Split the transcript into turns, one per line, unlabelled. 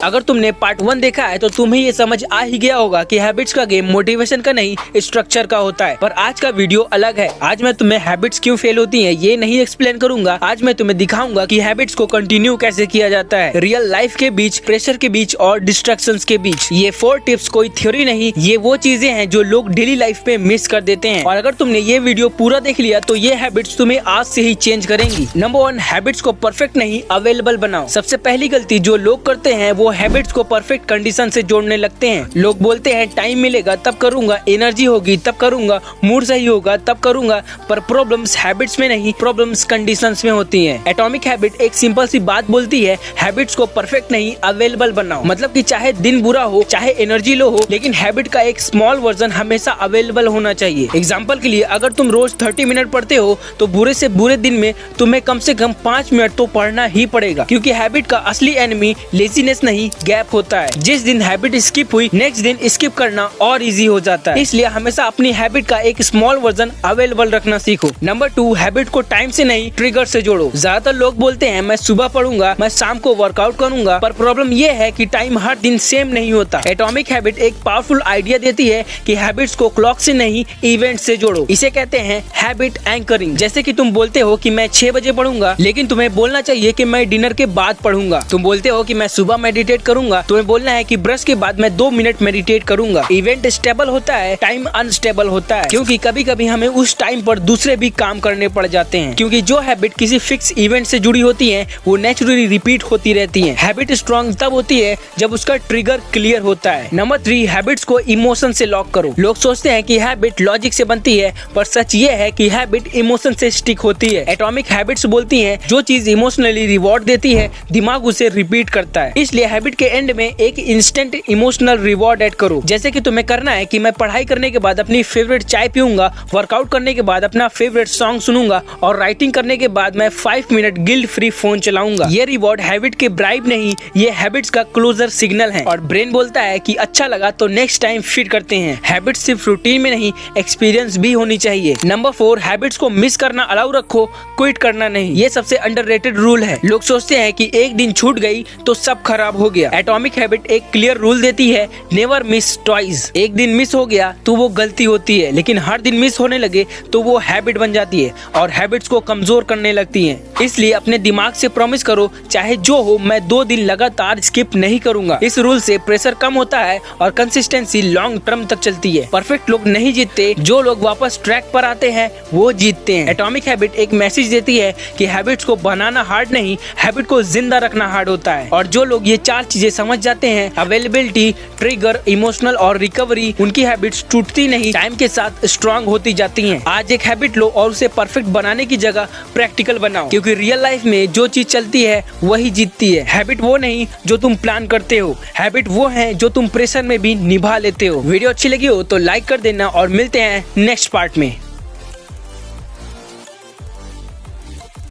अगर तुमने पार्ट 1 देखा है तो तुम्हें ये समझ आ ही गया होगा कि हैबिट्स का गेम मोटिवेशन का नहीं स्ट्रक्चर का होता है। पर आज का वीडियो अलग है। आज मैं तुम्हें हैबिट्स क्यों फेल होती हैं ये नहीं एक्सप्लेन करूंगा। आज मैं तुम्हें दिखाऊंगा कि हैबिट्स को कंटिन्यू कैसे किया जाता है, रियल लाइफ के बीच, प्रेशर के बीच और डिस्ट्रैक्शंस के बीच। ये 4 टिप्स कोई थ्योरी नहीं, ये वो चीजें हैं जो लोग डेली लाइफ में मिस कर देते हैं। और अगर तुमने ये वीडियो पूरा देख लिया तो ये हैबिट्स तुम्हें आज से ही चेंज करेंगी। नंबर 1, हैबिट्स को परफेक्ट नहीं अवेलेबल बनाओ। सबसे पहली गलती जो लोग करते हैं वो हैबिट्स को परफेक्ट कंडीशन से जोड़ने लगते हैं। लोग बोलते हैं टाइम मिलेगा तब करूंगा, एनर्जी होगी तब करूंगा, मूड सही होगा तब करूंगा। पर प्रॉब्लम्स हैबिट्स में नहीं, प्रॉब्लम्स कंडीशंस में होती हैं। एटॉमिक हैबिट एक सिंपल सी बात बोलती है, हैबिट्स को परफेक्ट नहीं अवेलेबल बनाओ। मतलब कि चाहे दिन बुरा हो, चाहे एनर्जी लो हो, लेकिन हैबिट का एक स्मॉल वर्जन हमेशा अवेलेबल होना चाहिए। एग्जाम्पल के लिए अगर तुम रोज 30 मिनट पढ़ते हो तो बुरे से बुरे दिन में तुम्हें कम से कम 5 मिनट तो पढ़ना ही पड़ेगा, क्योंकि हैबिट का असली एनिमी लेजीनेस नहीं गैप होता है। जिस दिन हैबिट स्किप हुई नेक्स्ट दिन स्किप करना और इजी हो जाता है। इसलिए हमेशा अपनी हैबिट का एक स्मॉल वर्जन अवेलेबल रखना सीखो। नंबर 2, हैबिट को टाइम से नहीं ट्रिगर से जोड़ो। ज्यादातर लोग बोलते हैं मैं सुबह पढ़ूंगा, मैं शाम को वर्कआउट करूंगा, पर प्रॉब्लम ये है कि टाइम हर दिन सेम नहीं होता। एटॉमिक हैबिट एक पावरफुल आइडिया देती है कि हैबिट्स को क्लॉक से नहीं इवेंट से जोड़ो। इसे कहते हैं हैबिट एंकरिंग। जैसे कि तुम बोलते हो कि मैं 6 बजे पढ़ूंगा, लेकिन तुम्हें बोलना चाहिए कि मैं डिनर के बाद पढ़ूंगा। तुम बोलते हो कि मैं सुबह मेडिटेट करूंगा, तुम्हें बोलना है कि ब्रश के बाद मैं 2 मिनट मेडिटेट करूंगा। इवेंट स्टेबल होता है, टाइम अनस्टेबल होता है, क्योंकि कभी कभी हमें उस टाइम पर दूसरे भी काम करने पड़ जाते हैं। क्योंकि जो हैबिट किसी फिक्स इवेंट से जुड़ी होती है वो नेचुरली रिपीट होती रहती है। हैबिट स्ट्रॉन्ग तब होती है जब उसका ट्रिगर क्लियर होता है। नंबर 3, हैबिट्स को इमोशन से लॉक करो। लोग सोचते हैं कि हैबिट लॉजिक से बनती है, पर सच ये है कि हैबिट इमोशन से स्टिक होती है। एटॉमिक हैबिट्स बोलती हैं जो चीज इमोशनली रिवॉर्ड देती है दिमाग उसे रिपीट करता है। इसलिए हैबिट के एंड में एक इंस्टेंट इमोशनल रिवॉर्ड ऐड करो। जैसे कि तुम्हें करना है कि मैं पढ़ाई करने के बाद अपनी फेवरेट चाय पीऊंगा, वर्कआउट करने के बाद अपना फेवरेट सॉन्ग सुनूंगा और राइटिंग करने के बाद मैं 5 मिनट गिल्ट फ्री फोन चलाऊंगा। ये रिवॉर्ड हैबिट के ब्राइब नहीं, ये हैबिट्स का क्लोजर सिग्नल है। और ब्रेन बोलता है कि अच्छा लगा तो नेक्स्ट टाइम फिट करते हैं। हैबिट सिर्फ रूटीन में नहीं, एक्सपीरियंस भी होनी चाहिए। नंबर 4, हैबिट्स को मिस करना अलाउ रखो, क्विट करना नहीं। ये सबसे अंडररेटेड रूल है। लोग सोचते हैं कि एक दिन छूट गई तो सब खराब हो गया। एटॉमिक हैबिट एक क्लियर रूल देती है, नेवर मिस ट्वाइस। एक दिन मिस हो गया तो वो गलती होती है, लेकिन हर दिन मिस होने लगे तो वो हैबिट बन जाती है और हैबिट्स को कमजोर करने लगती हैं। इसलिए अपने दिमाग से प्रॉमिस करो, चाहे जो हो मैं 2 दिन लगातार स्किप नहीं करूंगा। इस रूल से प्रेशर कम होता है और कंसिस्टेंसी लॉन्ग टर्म तक चलती है। परफेक्ट लोग नहीं जीतते, जो लोग वापस ट्रैक पर आते हैं वो जीतते हैं। एटॉमिक हैबिट एक मैसेज देती है कि हैबिट्स को बनाना हार्ड नहीं, हैबिट को जिंदा रखना हार्ड होता है। और जो लोग ये 4 चीजें समझ जाते हैं, अवेलेबिलिटी, ट्रिगर, इमोशनल और रिकवरी, उनकी हैबिट्स टूटती नहीं, टाइम के साथ स्ट्रांग होती जाती हैं। आज एक हैबिट लो और उसे परफेक्ट बनाने की जगह प्रैक्टिकल बनाओ, क्योंकि रियल लाइफ में जो चीज चलती है वही जीतती है। हैबिट वो नहीं जो तुम प्लान करते हो, हैबिट वो है जो तुम प्रेशर में भी निभा लेते हो। वीडियो अच्छी लगी हो तो लाइक कर देना और मिलते हैं नेक्स्ट पार्ट में।